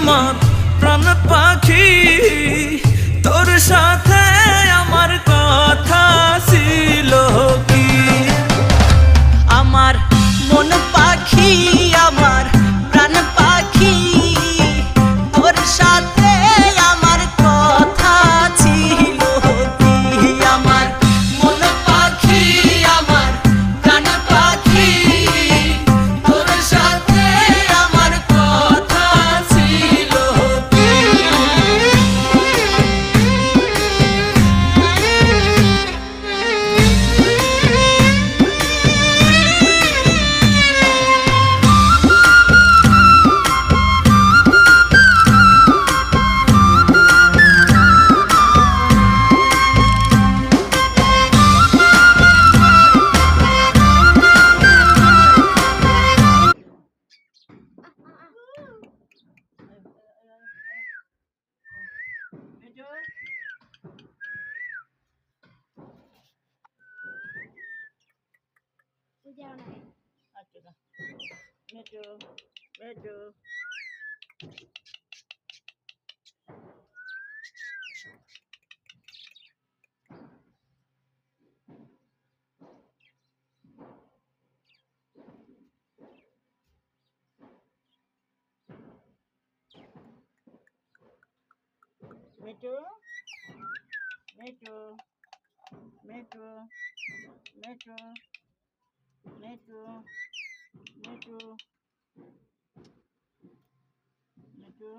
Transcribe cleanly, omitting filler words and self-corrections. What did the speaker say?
আমার প্রাণ পাখি, তোর সাথে আমার কথা ছিল কি? আমার মন পাখি, আমার প্রাণ পাখি, তোর সাথে আমার কথা ছিল কি? আমার মন পাখি, আমার প্রাণ পাখি, তোর সাথে আমার কথা ছিল কি? মিঠু, মিঠু, মিঠু, মিঠু, মিঠু, মিঠু, মিঠু।